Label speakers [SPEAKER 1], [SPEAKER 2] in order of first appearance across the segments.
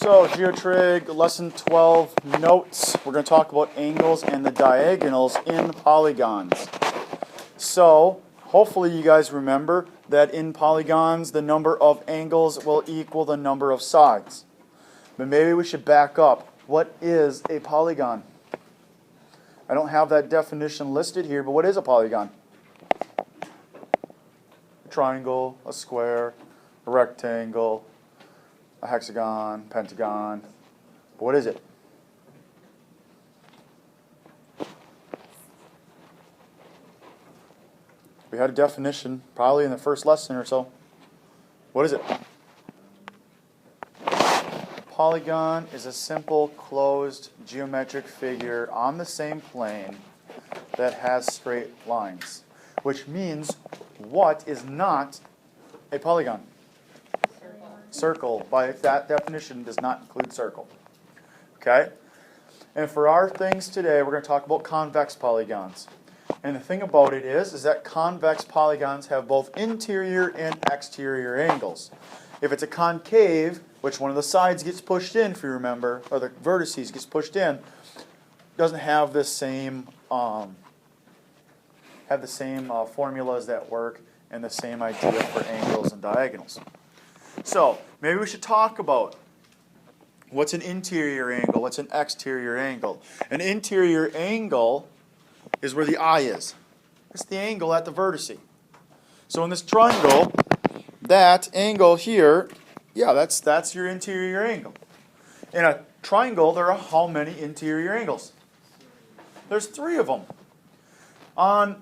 [SPEAKER 1] So, Geotrig Lesson 12 notes. We're going to talk about angles and the diagonals in polygons. So, hopefully you guys remember that in polygons the number of angles will equal the number of sides. But maybe we should back up. What is a polygon? I don't have that definition listed here, but what is a polygon? A triangle, a square, a rectangle, a hexagon, pentagon. But what is it? We had a definition probably in the first lesson or so. What is it? Polygon is a simple closed geometric figure on the same plane that has straight lines. Which means what is not a polygon? Circle, by that definition, does not include circle. Okay? And for our things today, we're going to talk about convex polygons. And the thing about it is that convex polygons have both interior and exterior angles. If it's a concave, which one of the sides gets pushed in, if you remember, or the vertices gets pushed in, doesn't have the same formulas that work and the same idea for angles and diagonals. So, maybe we should talk about what's an interior angle, what's an exterior angle. An interior angle is where the eye is. It's the angle at the vertice. So in this triangle, that angle here, yeah, that's your interior angle. In a triangle, there are how many interior angles? There's 3 of them.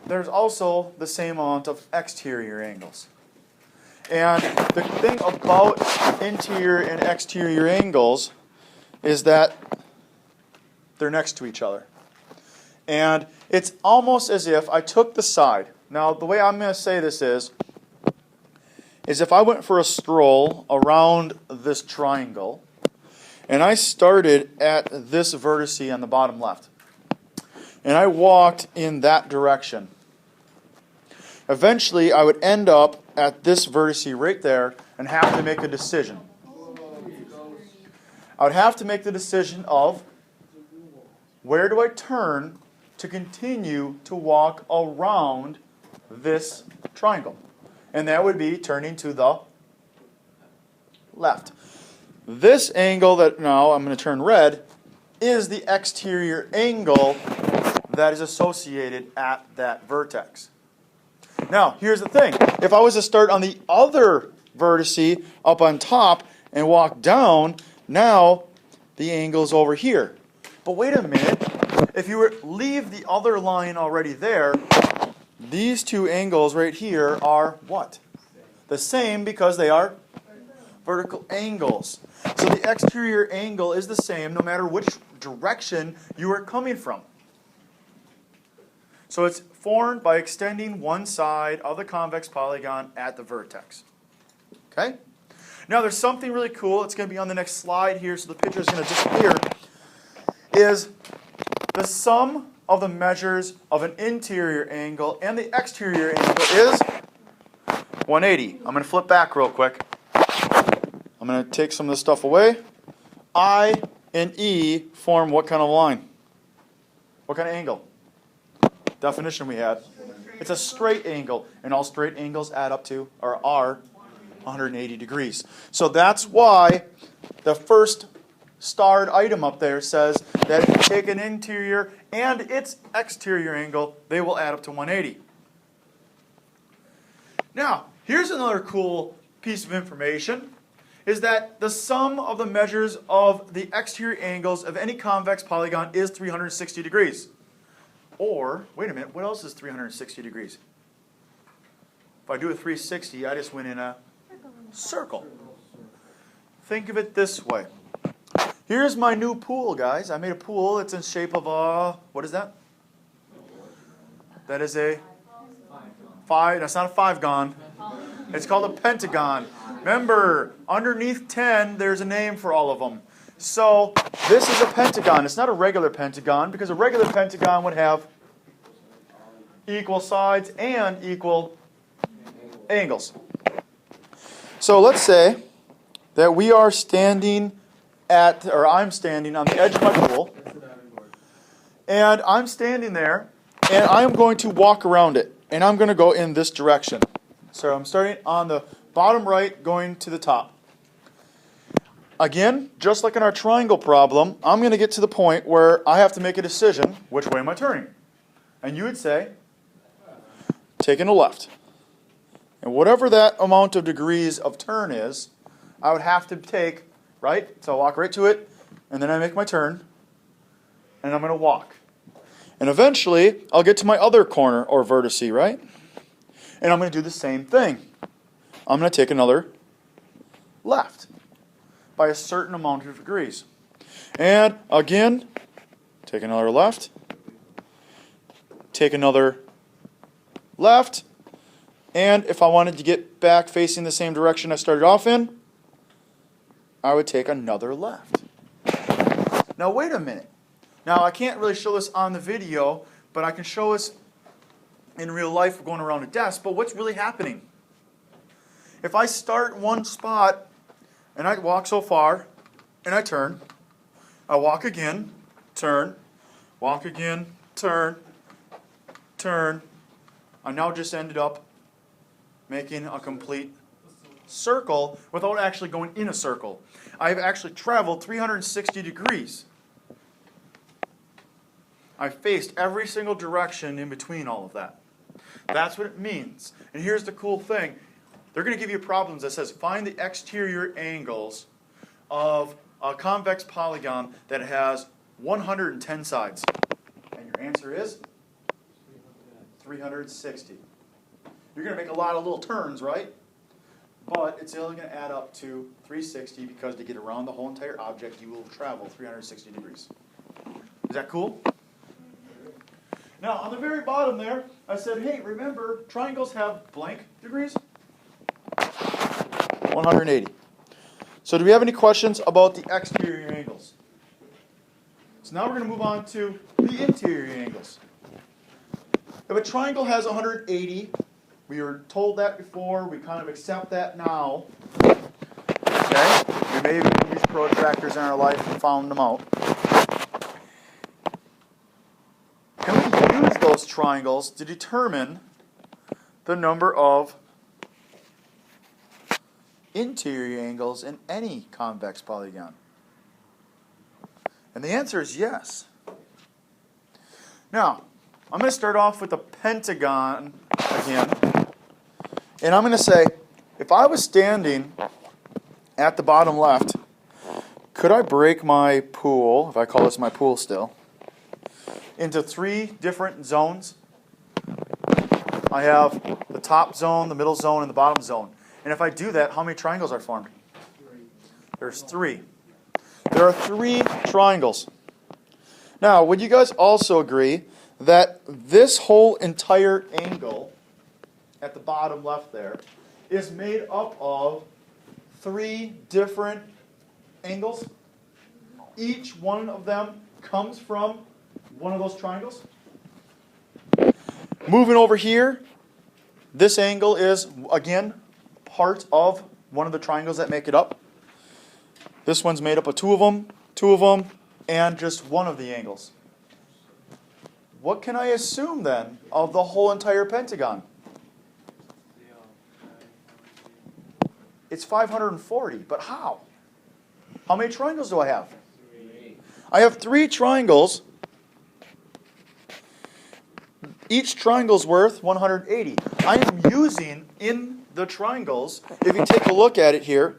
[SPEAKER 1] There's also the same amount of exterior angles. And the thing about interior and exterior angles is that they're next to each other. And it's almost as if I took the side. Now, the way I'm going to say this is if I went for a stroll around this triangle, and I started at this vertice on the bottom left, and I walked in that direction, eventually I would end up at this vertice right there and have to make a decision. I would have to make the decision of where do I turn to continue to walk around this triangle. And that would be turning to the left. This angle that now I'm going to turn red is the exterior angle that is associated at that vertex. Now, here's the thing. If I was to start on the other vertice up on top and walk down, now the angle's over here. But wait a minute. If you leave the other line already there, these 2 angles right here are what? The same because they are vertical angles. So the exterior angle is the same no matter which direction you are coming from. So it's formed by extending one side of the convex polygon at the vertex. Okay? Now there's something really cool. It's going to be on the next slide here, so the picture is going to disappear. Is the sum of the measures of an interior angle and the exterior angle is 180. I'm going to flip back real quick. I'm going to take some of this stuff away. I and E form what kind of line? What kind of angle? Definition we had. It's a straight angle, and all straight angles add up to, or are, 180 degrees. So that's why the first starred item up there says that if you take an interior and its exterior angle, they will add up to 180. Now, here's another cool piece of information, is that the sum of the measures of the exterior angles of any convex polygon is 360 degrees. Or, wait a minute, what else is 360 degrees? If I do a 360, I just went in a circle. Think of it this way. Here's my new pool, guys. I made a pool. It's in shape of a, what is that? That is a 5. That's not a 5-gon. It's called a Pentagon. Remember, underneath 10, there's a name for all of them. So, this is a pentagon. It's not a regular pentagon because a regular pentagon would have equal sides and equal angles. So let's say that we are standing at, or I'm standing on the edge of my pool, and I'm standing there, and I'm going to walk around it, and I'm going to go in this direction. So I'm starting on the bottom right, going to the top. Again, just like in our triangle problem, I'm going to get to the point where I have to make a decision, which way am I turning? And you would say, taking a left. And whatever that amount of degrees of turn is, I would have to take, right? So I walk right to it, and then I make my turn, and I'm going to walk. And eventually, I'll get to my other corner or vertice, right? And I'm going to do the same thing. I'm going to take another left by a certain amount of degrees. And again, take another left, take another left, and if I wanted to get back facing the same direction I started off in, I would take another left. Now wait a minute. Now I can't really show this on the video, but I can show us in real life going around a desk, but what's really happening? If I start in one spot and I walk so far and I turn, I walk again, turn, walk again, turn, turn, I now just ended up making a complete circle without actually going in a circle. I've actually traveled 360 degrees. I faced every single direction in between all of that. That's what it means. And here's the cool thing. They're going to give you problems that says find the exterior angles of a convex polygon that has 110 sides. And your answer is 360. You're going to make a lot of little turns, right? But it's only going to add up to 360 because to get around the whole entire object, you will travel 360 degrees. Is that cool? Now, on the very bottom there, I said, hey, remember, triangles have blank degrees? 180. So do we have any questions about the exterior angles? So now we're going to move on to the interior angles. If a triangle has 180, we were told that before, we kind of accept that now. Okay? We may have used protractors in our life and found them out. Can we use those triangles to determine the number of interior angles in any convex polygon? And the answer is yes. Now, I'm going to start off with the Pentagon again. And I'm going to say, if I was standing at the bottom left, could I break my pool, if I call this my pool still, into 3 different zones? I have the top zone, the middle zone, and the bottom zone. And if I do that, how many triangles are formed? There's 3. There are 3 triangles. Now, would you guys also agree that this whole entire angle at the bottom left there is made up of 3 different angles? Each one of them comes from one of those triangles. Moving over here, this angle is, again, part of one of the triangles that make it up. This one's made up of 2 of them, and just one of the angles. What can I assume then of the whole entire pentagon? It's 540, but how? How many triangles do I have?
[SPEAKER 2] 3.
[SPEAKER 1] I have 3 triangles. Each triangle's worth 180. I am using in the triangles, if you take a look at it here,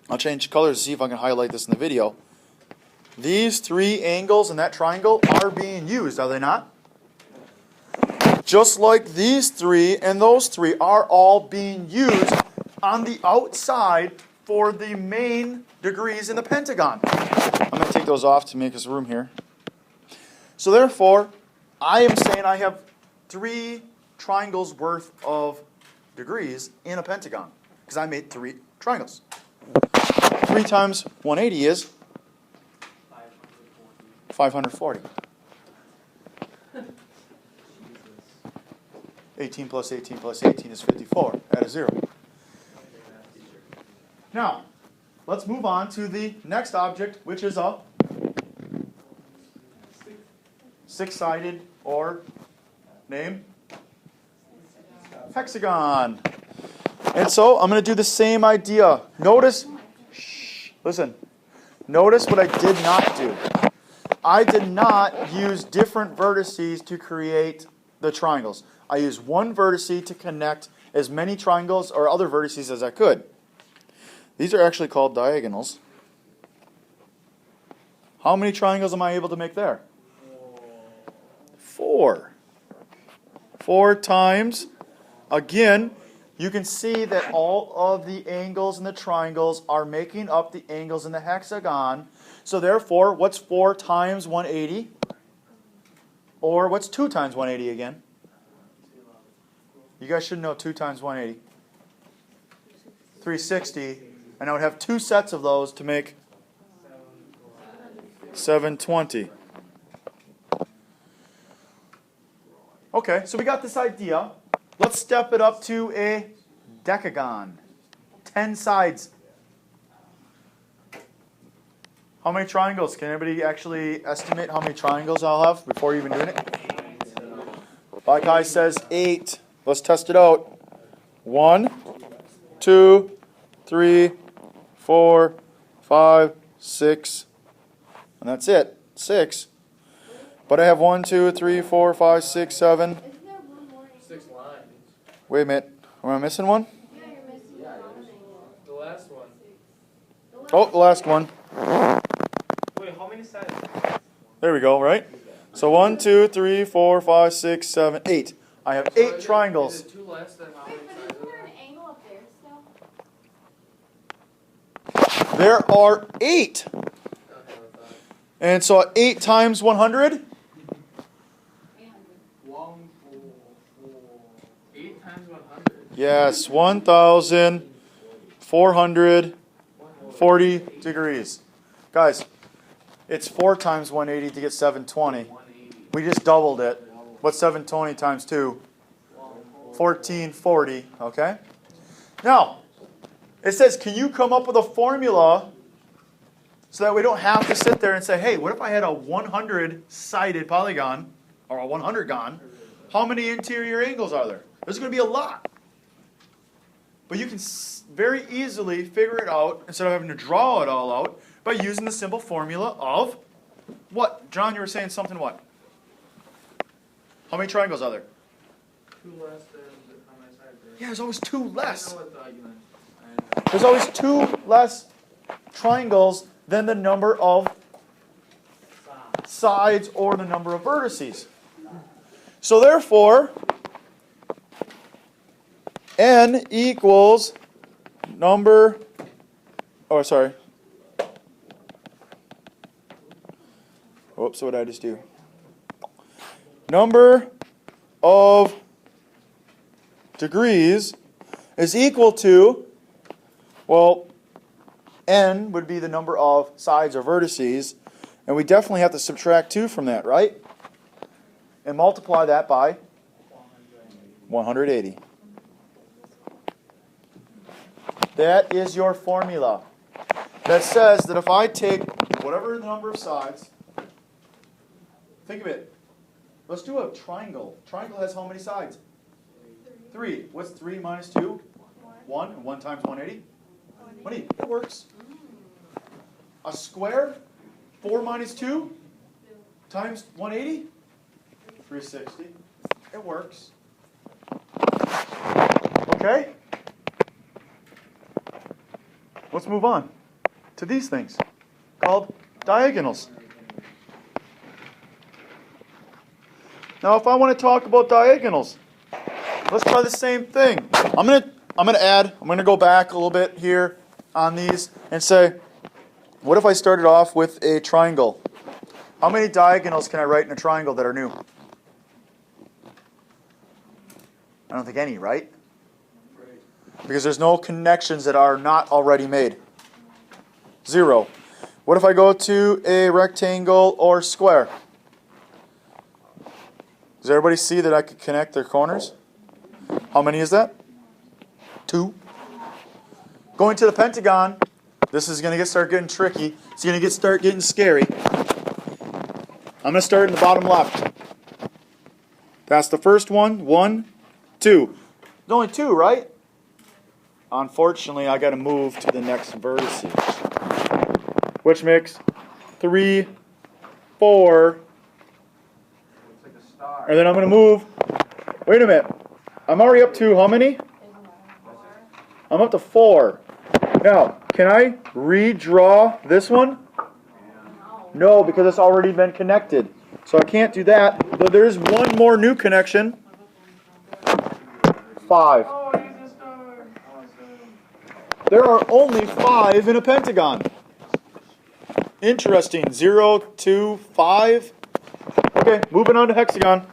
[SPEAKER 1] I'll change colors to see if I can highlight this in the video. These 3 angles in that triangle are being used, are they not? Just like these 3 and those 3 are all being used on the outside for the main degrees in the pentagon. I'm going to take those off to make us room here. So therefore, I am saying I have 3 triangles worth of degrees in a pentagon because I made 3 triangles. 3 times 180 is 540. 18 plus 18 plus 18 is 54. Add a 0. Now, let's move on to the next object, which is a six-sided, or name, hexagon. And so I'm going to do the same idea. Notice, listen, notice what I did not do. I did not use different vertices to create the triangles. I used one vertice to connect as many triangles or other vertices as I could. These are actually called diagonals. How many triangles am I able to make there? 4. 4 times, again, you can see that all of the angles in the triangles are making up the angles in the hexagon. So therefore, what's 4 times 180? Or what's 2 times 180 again? You guys should know 2 times 180. 360. And I would have 2 sets of those to make 720. Okay, so we got this idea. Let's step it up to a decagon. 10 sides. How many triangles? Can anybody actually estimate how many triangles I'll have before even doing it? Black Eye says 8. Let's test it out. 1, 2, 3, 4, 5, 6. And that's it. 6. But I have 1, 2, 3, 4, 5, 6, 7.
[SPEAKER 2] 6 lines.
[SPEAKER 1] Wait a minute. Am I missing one?
[SPEAKER 2] Yeah, you're missing the last one.
[SPEAKER 1] Oh, the last one.
[SPEAKER 2] Wait, how many sides?
[SPEAKER 1] There we go, right? So 1, 2, 3, 4, 5, 6, 7, 8. I have 8 triangles.
[SPEAKER 2] Is it 2 less than how many sides?
[SPEAKER 3] Isn't there an angle up there still?
[SPEAKER 1] There are 8. And so 8 times 100?
[SPEAKER 2] 8 times 100.
[SPEAKER 1] Yes, 1,440 degrees. Guys, it's 4 times 180 to get 720. We just doubled it. What's 720 times 2? 1440, okay? Now, it says, can you come up with a formula so that we don't have to sit there and say, hey, what if I had a 100-sided polygon, or a 100gon? How many interior angles are there? There's going to be a lot. But you can very easily figure it out, instead of having to draw it all out, by using the simple formula of what? John, you were saying something what? How many triangles are there?
[SPEAKER 2] 2 less than how many sides there?
[SPEAKER 1] Yeah, there's always 2 less.
[SPEAKER 2] I know what the argument is.
[SPEAKER 1] There's always 2 less triangles than the number of sides or the number of vertices. So therefore, n equals number, oh sorry. Whoops, what did I just do? Number of degrees is equal to, well, n would be the number of sides or vertices, and we definitely have to subtract 2 from that, right? And multiply that by 180. That is your formula. That says that if I take whatever the number of sides, think of it. Let's do a triangle. Triangle has how many sides? 3. What's 3 minus 2? 1. And 1 times 180? 180. It works. A square? 4 minus 2 times 180? 360. It works. Okay? Let's move on to these things called diagonals. Now, if I want to talk about diagonals, let's try the same thing. I'm gonna go back a little bit here on these and say, what if I started off with a triangle? How many diagonals can I write in a triangle that are new? I don't think any, right? Because there's no connections that are not already made. 0. What if I go to a rectangle or square? Does everybody see that I could connect their corners? How many is that? 2. Going to the pentagon, This is going to start getting tricky. It's going to start getting scary. I'm going to start in the bottom left. That's the first one. 1, 2. There's only 2, right? Unfortunately, I got to move to the next vertex, which makes 3, 4,
[SPEAKER 2] Looks like a star.
[SPEAKER 1] and then I'm going to move. Wait a minute. I'm already up to how many? I'm up to 4. Now, can I redraw this one? No, because it's already been connected. So I can't do that. But there's one more new connection. 5.
[SPEAKER 2] Oh, he's a star. Awesome.
[SPEAKER 1] There are only 5 in a pentagon. Interesting. 0, 2, 5. Okay, moving on to hexagon.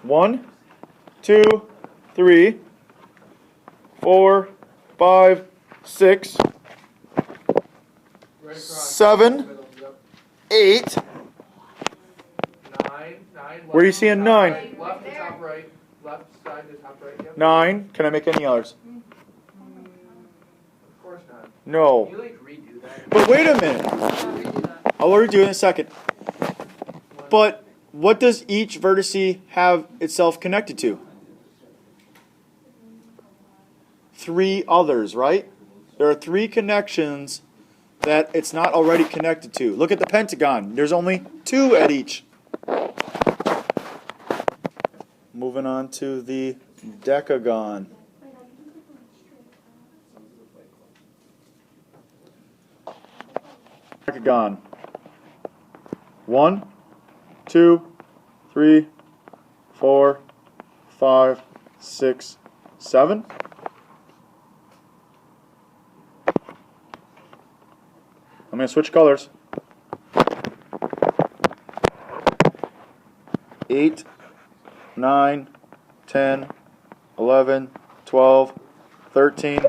[SPEAKER 1] 1, 2, 3, 4, 5, 6,
[SPEAKER 2] Right across.
[SPEAKER 1] 7,
[SPEAKER 2] Middle, yep.
[SPEAKER 1] 8.
[SPEAKER 2] 9.
[SPEAKER 1] Where are you seeing 9?
[SPEAKER 2] Right, left to top right. Left side to top right. Yep.
[SPEAKER 1] 9. Can I make any others?
[SPEAKER 2] Of course not.
[SPEAKER 1] No.
[SPEAKER 2] Can you like redo that?
[SPEAKER 1] But wait a minute. I'll redo it in a second. But what does each vertex have itself connected to? 3 others, right? There are 3 connections that it's not already connected to. Look at the pentagon. There's only 2 at each. Moving on to the decagon. Decagon. 1, 2, 3, 4, 5, 6, 7. I'm going to switch colors. 8, 9, 10, 11, 12, 13,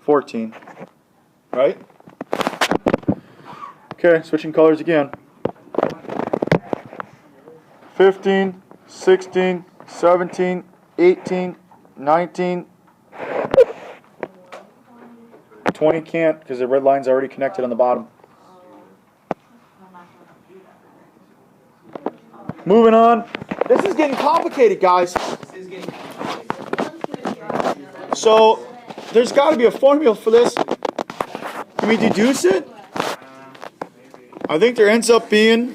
[SPEAKER 1] 14. Right? Okay, switching colors again. 15, 16, 17, 18, 19, 20 can't because the red line's already connected on the bottom. Moving on. This is getting complicated, guys. So, there's got to be a formula for this. Can we deduce it? I think there ends up being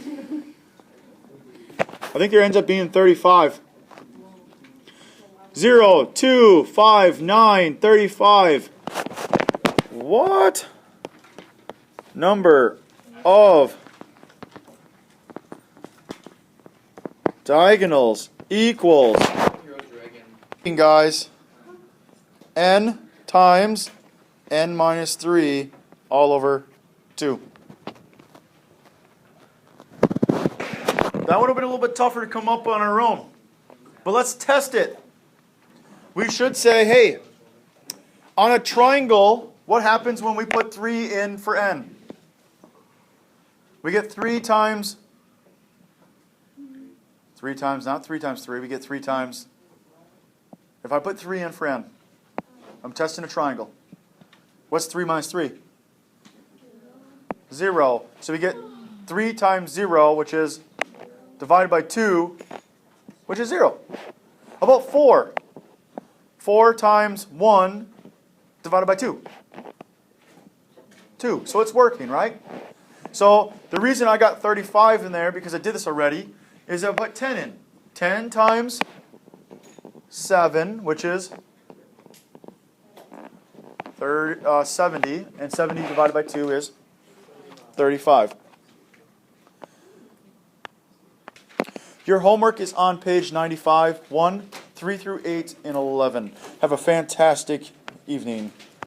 [SPEAKER 1] 35. 0, 2, 5, 9, 35. What number of diagonals equals, guys, n times n minus 3 all over 2? That would have been a little bit tougher to come up on our own. But let's test it. We should say, hey, on a triangle, what happens when we put 3 in for n? We get 3 times, not 3 times 3, we get 3 times. If I put 3 in for n, I'm testing a triangle. What's 3 minus 3? 0. So we get 3 times 0, which is divided by 2, which is 0. How about 4? 4 times 1 divided by 2. 2. So it's working, right? So the reason I got 35 in there, because I did this already, is I put 10 in. 10 times 7, which is 70, and 70 divided by 2 is 35. Your homework is on page 95, 1, 3 through 8, and 11. Have a fantastic evening.